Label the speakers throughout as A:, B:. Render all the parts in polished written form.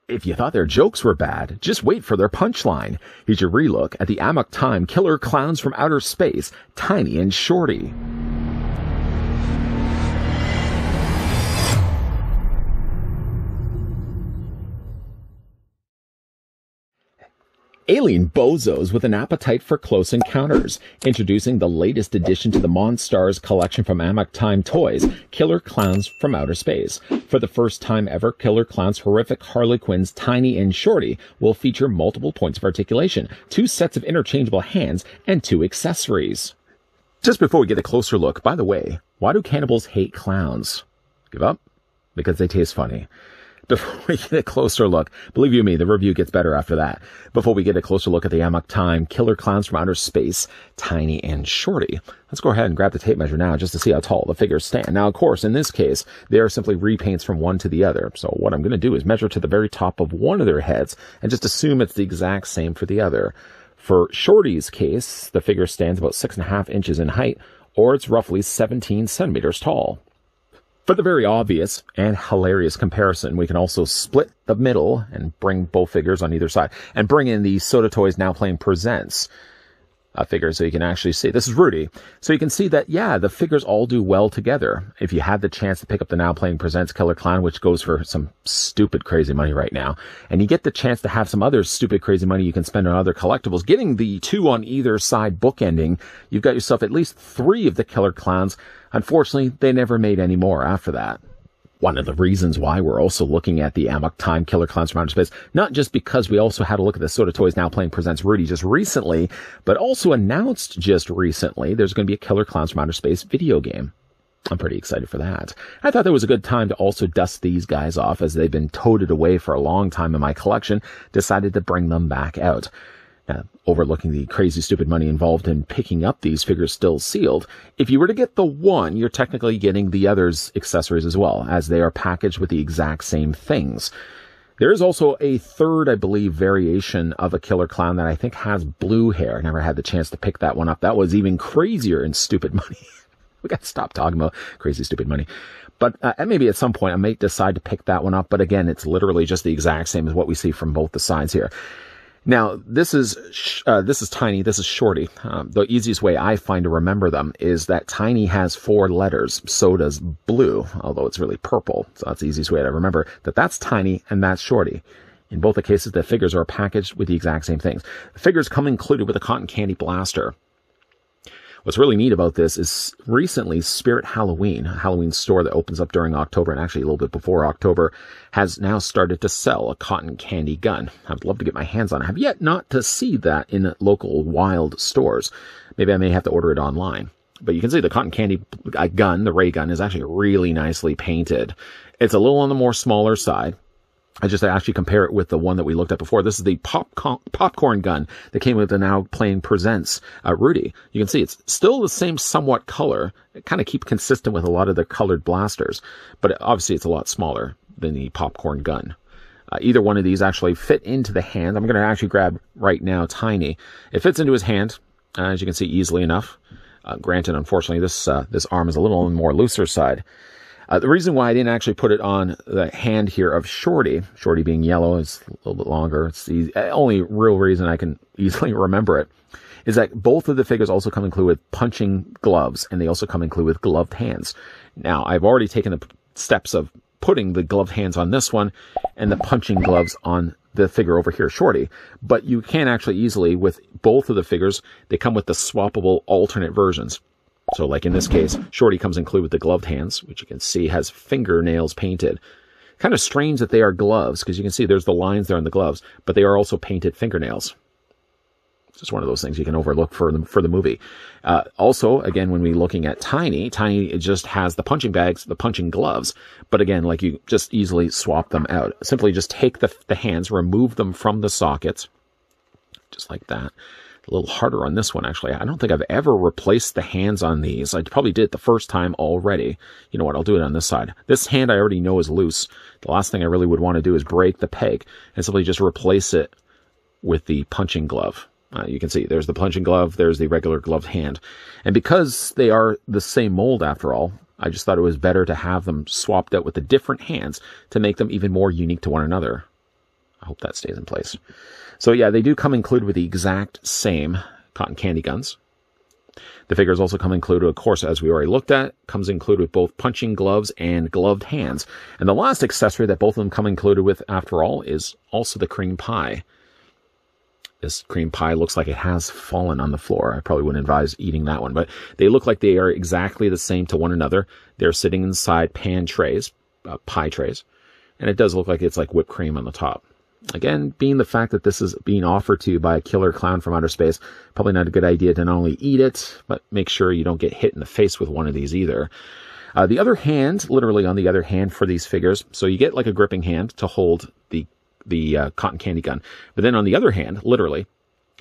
A: If you thought their jokes were bad, just wait for their punchline. Here's your relook at the Amok Time killer clowns from outer space, Tiny and Shorty. Alien bozos with an appetite for close encounters. Introducing the latest addition to the Monstars collection from Amok Time Toys, Killer Clowns from Outer Space. For the first time ever, Killer Clowns' horrific Harlequins Tiny and Shorty will feature multiple points of articulation, 2 sets of interchangeable hands, and 2 accessories. Just before we get a closer look, by the way, why do cannibals hate clowns? Give up? Because they taste funny. Before we get a closer look, believe you me, the review gets better after that. Before we get a closer look at the Amok Time Killer Clowns from Outer Space, Tiny and Shorty, let's go ahead and grab the tape measure now just to see how tall the figures stand. Now, of course, in this case, they are simply repaints from one to the other. So what I'm going to do is measure to the very top of one of their heads and just assume it's the exact same for the other. For Shorty's case, the figure stands about 6.5 inches in height, or it's roughly 17 centimeters tall. For the very obvious and hilarious comparison, we can also split the middle and bring both figures on either side and bring in the Soda Toys Now Playing Presents figure so you can actually see. This is Rudy. So you can see that, yeah, the figures all do well together. If you had the chance to pick up the Now Playing Presents Killer Clown, which goes for some stupid crazy money right now, and you get the chance to have some other stupid crazy money you can spend on other collectibles, getting the 2 on either side bookending, you've got yourself at least 3 of the Killer Clowns. Unfortunately, they never made any more after that. One of the reasons why we're also looking at the Amok Time Killer Clowns from Outer Space, not just because we also had a look at the Soda Toys Now Playing Presents Rudy just recently, but also announced just recently there's going to be a Killer Clowns from Outer Space video game. I'm pretty excited for that. I thought that was a good time to also dust these guys off as they've been toted away for a long time in my collection, decided to bring them back out. Overlooking the crazy stupid money involved in picking up these figures still sealed, if you were to get the one, you're technically getting the other's accessories as well, as they are packaged with the exact same things. There is also a third, I believe, variation of a Killer Clown that I think has blue hair. I never had the chance to pick that one up. That was even crazier in stupid money. We got to stop talking about crazy stupid money. But maybe at some point I may decide to pick that one up. But again, it's literally just the exact same as what we see from both the sides here. Now, this is Tiny, this is Shorty. The easiest way I find to remember them is that Tiny has 4 letters, so does Blue, although it's really purple. So that's the easiest way to remember that that's Tiny and that's Shorty. In both the cases, the figures are packaged with the exact same things. The figures come included with a cotton candy blaster. What's really neat about this is recently Spirit Halloween, a Halloween store that opens up during October, and actually a little bit before October, has now started to sell a cotton candy gun. I'd love to get my hands on it. I have yet not to see that in local wild stores. Maybe I may have to order it online. But you can see the cotton candy gun, the ray gun, is actually really nicely painted. It's a little on the more smaller side. I just actually compare it with the one that we looked at before. This is the popcorn gun that came with the Now Playing Presents Rudy. You can see it's still the same somewhat color. It kind of keep consistent with a lot of the colored blasters, but obviously it's a lot smaller than the popcorn gun. Either one of these actually fit into the hand. I'm going to actually grab right now Tiny. It fits into his hand, as you can see, easily enough. Granted, unfortunately, this arm is a little on the more looser side. The reason why I didn't actually put it on the hand here of Shorty being yellow, is a little bit longer. It's the only real reason I can easily remember it, is that both of the figures also come included with punching gloves, and they also come included with gloved hands. Now, I've already taken the steps of putting the gloved hands on this one and the punching gloves on the figure over here, Shorty, but you can actually easily, with both of the figures, they come with the swappable alternate versions. So like in this case, Shorty comes included with the gloved hands, which you can see has fingernails painted. Kind of strange that they are gloves, because you can see there's the lines there on the gloves, but they are also painted fingernails. It's just one of those things you can overlook for the movie. Also, again, when we're looking at Tiny, it just has the punching bags, the punching gloves. But again, like you just easily swap them out. Simply just take the hands, remove them from the sockets, just like that. A little harder on this one, actually. I don't think I've ever replaced the hands on these. I probably did it the first time already. You know what? I'll do it on this side. This hand I already know is loose. The last thing I really would want to do is break the peg and simply just replace it with the punching glove. You can see there's the punching glove, there's the regular gloved hand. And because they are the same mold after all, I just thought it was better to have them swapped out with the different hands to make them even more unique to one another. I hope that stays in place. So yeah, they do come included with the exact same cotton candy guns. The figures also come included, of course, as we already looked at, comes included with both punching gloves and gloved hands. And the last accessory that both of them come included with, after all, is also the cream pie. This cream pie looks like it has fallen on the floor. I probably wouldn't advise eating that one, but they look like they are exactly the same to one another. They're sitting inside pan trays, pie trays, and it does look like it's like whipped cream on the top. Again, being the fact that this is being offered to you by a killer clown from outer space, probably not a good idea to not only eat it, but make sure you don't get hit in the face with one of these either. The other hand, literally on the other hand for these figures, so you get like a gripping hand to hold the cotton candy gun. But then on the other hand, literally,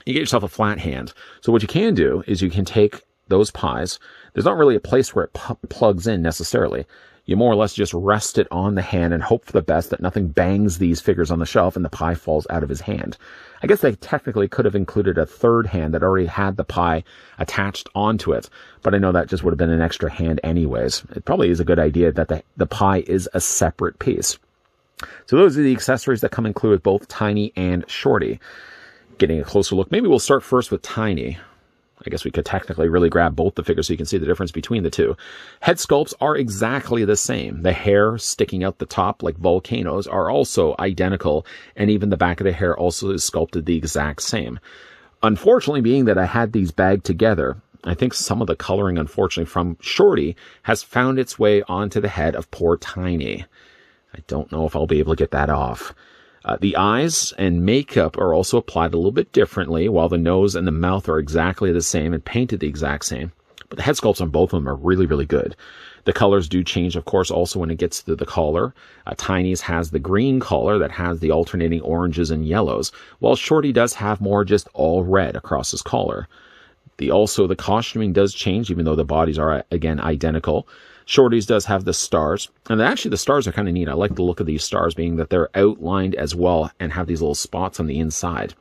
A: you get yourself a flat hand. So what you can do is you can take those pies. There's not really a place where it plugs in necessarily. You more or less just rest it on the hand and hope for the best that nothing bangs these figures on the shelf and the pie falls out of his hand. I guess they technically could have included a third hand that already had the pie attached onto it, but I know that just would have been an extra hand anyways. It probably is a good idea that the pie is a separate piece. So those are the accessories that come included with both Tiny and Shorty. Getting a closer look, maybe we'll start first with Tiny. I guess we could technically really grab both the figures so you can see the difference between the two. Head sculpts are exactly the same. The hair sticking out the top like volcanoes are also identical, and even the back of the hair also is sculpted the exact same. Unfortunately, being that I had these bagged together, I think some of the coloring, unfortunately, from Shorty has found its way onto the head of poor Tiny. I don't know if I'll be able to get that off. The eyes and makeup are also applied a little bit differently, while the nose and the mouth are exactly the same and painted the exact same. But the head sculpts on both of them are really, really good. The colors do change, of course, also when it gets to the collar. Tiny's has the green collar that has the alternating oranges and yellows, while Shorty does have more just all red across his collar. The costuming does change, even though the bodies are, again, identical. Shorty's does have the stars, and actually the stars are kind of neat. I like the look of these stars, being that they're outlined as well and have these little spots on the inside.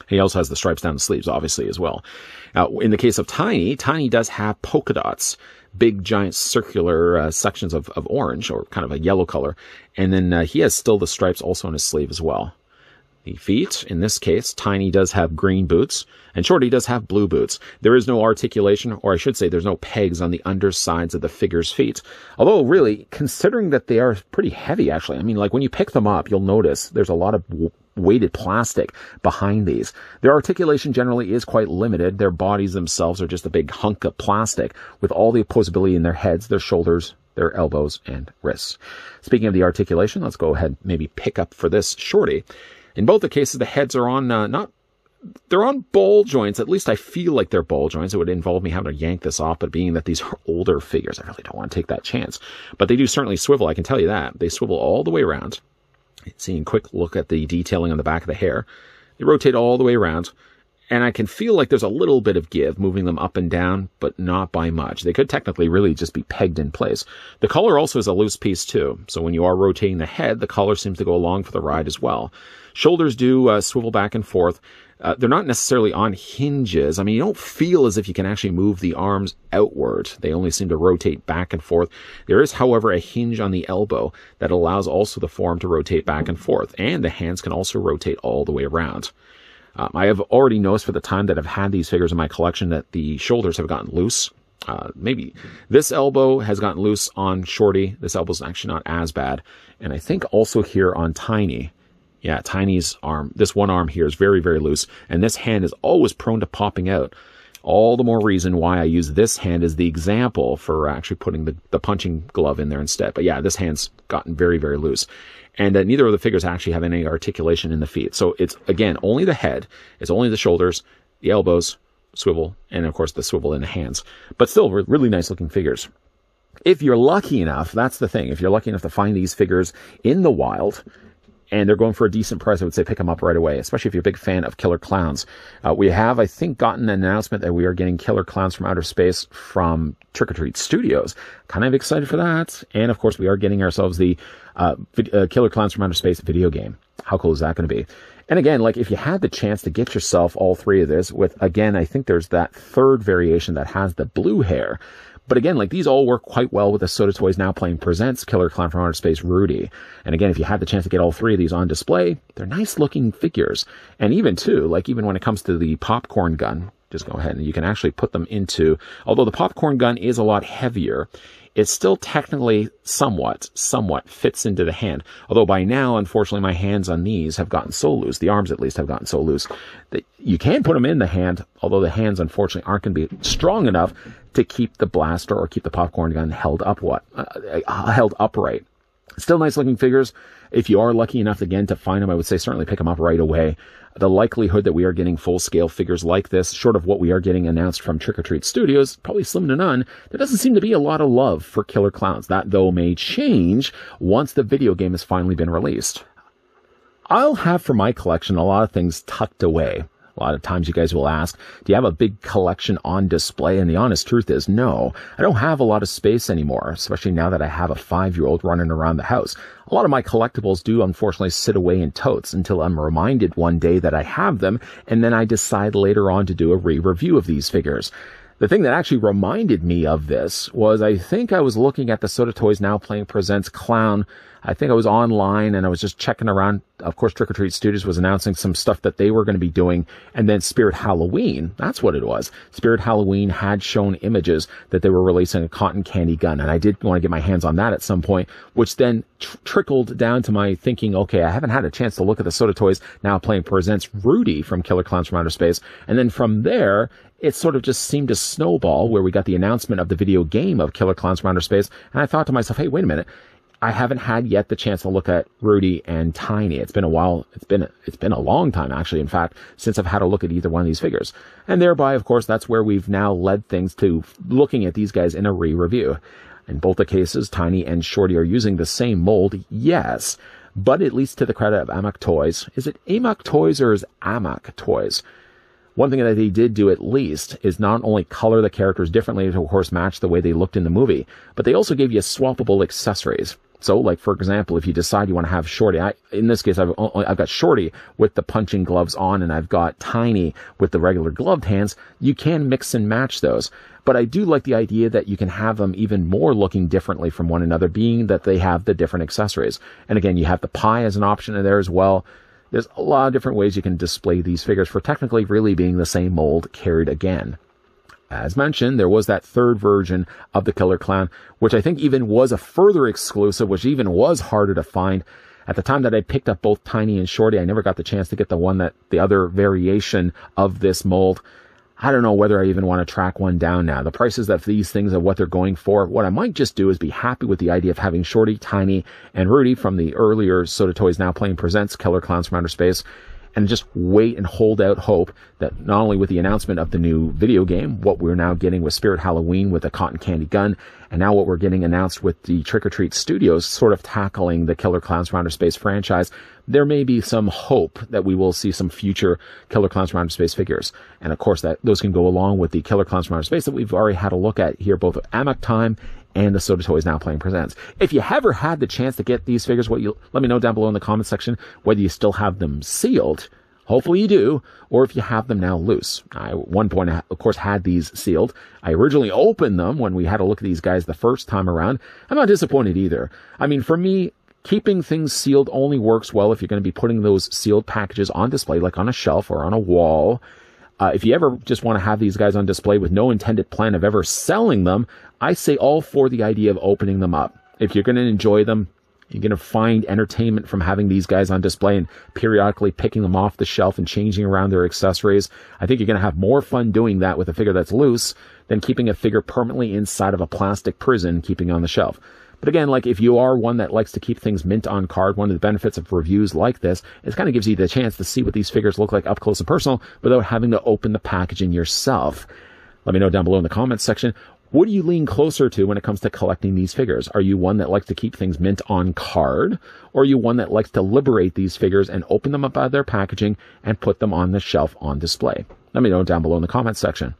A: He also has the stripes down the sleeves, obviously, as well. In the case of Tiny, Tiny does have polka dots, big, giant, circular sections of orange, or kind of a yellow color, and then he has still the stripes also on his sleeve as well. The feet, in this case, Tiny does have green boots, and Shorty does have blue boots. There is no articulation, or I should say there's no pegs on the undersides of the figure's feet. Although, really, considering that they are pretty heavy, actually, I mean, like, when you pick them up, you'll notice there's a lot of weighted plastic behind these. Their articulation generally is quite limited. Their bodies themselves are just a big hunk of plastic, with all the opposability in their heads, their shoulders, their elbows, and wrists. Speaking of the articulation, let's go ahead and maybe pick up for this Shorty. In both the cases, the heads are on, they're on ball joints. At least I feel like they're ball joints. It would involve me having to yank this off, but being that these are older figures, I really don't want to take that chance. But they do certainly swivel, I can tell you that. They swivel all the way around. Seeing a quick look at the detailing on the back of the hair. They rotate all the way around. And I can feel like there's a little bit of give, moving them up and down, but not by much. They could technically really just be pegged in place. The collar also is a loose piece too. So when you are rotating the head, the collar seems to go along for the ride as well. Shoulders do swivel back and forth. They're not necessarily on hinges. I mean, you don't feel as if you can actually move the arms outward. They only seem to rotate back and forth. There is, however, a hinge on the elbow that allows also the form to rotate back and forth. And the hands can also rotate all the way around. I have already noticed for the time that I've had these figures in my collection that the shoulders have gotten loose. Maybe this elbow has gotten loose on Shorty. This elbow's actually not as bad. And I think also here on Tiny. Yeah, Tiny's arm, this one arm here is very, very loose. And this hand is always prone to popping out. All the more reason why I use this hand as the example for actually putting the punching glove in there instead. But yeah, this hand's gotten very, very loose. And neither of the figures actually have any articulation in the feet. So it's, again, only the head. It's only the shoulders, the elbows, swivel, and of course the swivel in the hands. But still, really nice looking figures. If you're lucky enough, that's the thing. If you're lucky enough to find these figures in the wild, and they're going for a decent price, I would say pick them up right away, especially if you're a big fan of Killer Klowns. We have, I think, gotten an announcement that we are getting Killer Klowns from Outer Space from Trick or Treat Studios. Kind of excited for that. And, of course, we are getting ourselves the Killer Klowns from Outer Space video game. How cool is that going to be? And again, like, if you had the chance to get yourself all three of this with, again, I think there's that third variation that has the blue hair. But again, like these all work quite well with the Soda Toys Now Playing Presents Killer Clown from Outer Space Rudy. And again, if you had the chance to get all three of these on display, they're nice looking figures. And even too, like even when it comes to the popcorn gun, just go ahead and you can actually put them into, although the popcorn gun is a lot heavier, it still technically somewhat fits into the hand. Although by now, unfortunately, my hands on these have gotten so loose, the arms at least have gotten so loose, that you can put them in the hand, although the hands unfortunately aren't going to be strong enough to keep the blaster or keep the popcorn gun held upright. Still nice looking figures. If you are lucky enough again to find them, I would say certainly pick them up right away. The likelihood that we are getting full-scale figures like this, short of what we are getting announced from Trick or Treat Studios, probably slim to none. There doesn't seem to be a lot of love for Killer Klowns. That, though, may change once the video game has finally been released. I'll have for my collection a lot of things tucked away. A lot of times you guys will ask, do you have a big collection on display? And the honest truth is, no. I don't have a lot of space anymore, especially now that I have a 5-year-old running around the house. A lot of my collectibles do unfortunately sit away in totes until I'm reminded one day that I have them, and then I decide later on to do a re-review of these figures. The thing that actually reminded me of this was I think I was looking at the Soda Toys Now Playing Presents Clown. I think I was online and I was just checking around. Of course, Trick or Treat Studios was announcing some stuff that they were going to be doing. And then Spirit Halloween, that's what it was. Spirit Halloween had shown images that they were releasing a cotton candy gun. And I did want to get my hands on that at some point, which then trickled down to my thinking, okay, I haven't had a chance to look at the Soda Toys Now Playing Presents Rudy from Killer Klowns from Outer Space. And then from there, it sort of just seemed to snowball where we got the announcement of the video game of Killer Klowns from Outer Space. And I thought to myself, hey, wait a minute. I haven't had yet the chance to look at Rudy and Tiny. It's been a while. It's been a long time, actually, in fact, since I've had a look at either one of these figures. And thereby, of course, that's where we've now led things to looking at these guys in a re-review. In both the cases, Tiny and Shorty are using the same mold, yes, but at least to the credit of Amok Toys. Is it Amok Toys or is Amok Toys? One thing that they did do at least is not only color the characters differently to, of course, match the way they looked in the movie, but they also gave you swappable accessories. So, like, for example, if you decide you want to have Shorty, in this case, I've got Shorty with the punching gloves on, and I've got Tiny with the regular gloved hands, you can mix and match those. But I do like the idea that you can have them even more looking differently from one another, being that they have the different accessories. And again, you have the pie as an option in there as well. There's a lot of different ways you can display these figures for technically really being the same mold carried again. As mentioned, there was that third version of the Killer Clown, which I think even was a further exclusive, which even was harder to find. At the time that I picked up both Tiny and Shorty, I never got the chance to get the other variation of this mold. I don't know whether I even want to track one down now. The prices of these things are what they're going for. What I might just do is be happy with the idea of having Shorty, Tiny, and Rudy from the earlier Soda Toys Now Playing Presents Killer Klowns from Outer Space, and just wait and hold out hope that not only with the announcement of the new video game, what we're now getting with Spirit Halloween with the cotton candy gun, and now what we're getting announced with the Trick or Treat Studios sort of tackling the Killer Klowns from Outer Space franchise, there may be some hope that we will see some future Killer Klowns from Outer Space figures. And of course, those can go along with the Killer Klowns from Outer Space that we've already had a look at here, both at Amok Time and the Soda Toys Now Playing Presents. If you ever had the chance to get these figures, let me know down below in the comment section whether you still have them sealed. Hopefully you do, or if you have them now loose. I, at one point, of course, had these sealed. I originally opened them when we had a look at these guys the first time around. I'm not disappointed either. I mean, for me, keeping things sealed only works well if you're going to be putting those sealed packages on display, like on a shelf or on a wall. If you ever just want to have these guys on display with no intended plan of ever selling them, I say all for the idea of opening them up. If you're going to enjoy them, you're going to find entertainment from having these guys on display and periodically picking them off the shelf and changing around their accessories. I think you're going to have more fun doing that with a figure that's loose than keeping a figure permanently inside of a plastic prison, keeping on the shelf. But again, like if you are one that likes to keep things mint on card, one of the benefits of reviews like this is it kind of gives you the chance to see what these figures look like up close and personal without having to open the packaging yourself. Let me know down below in the comments section. What do you lean closer to when it comes to collecting these figures? Are you one that likes to keep things mint on card? Or are you one that likes to liberate these figures and open them up out of their packaging and put them on the shelf on display? Let me know down below in the comments section.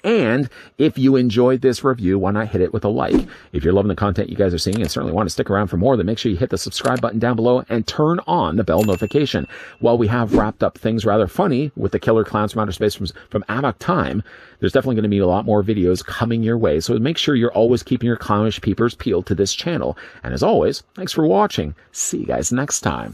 A: And if you enjoyed this review, why not hit it with a like? If you're loving the content you guys are seeing and certainly want to stick around for more, then make sure you hit the subscribe button down below and turn on the bell notification. While we have wrapped up things rather funny with the killer clowns from outer space from Amok Time, there's definitely going to be a lot more videos coming your way. So make sure you're always keeping your clownish peepers peeled to this channel. And as always, thanks for watching. See you guys next time.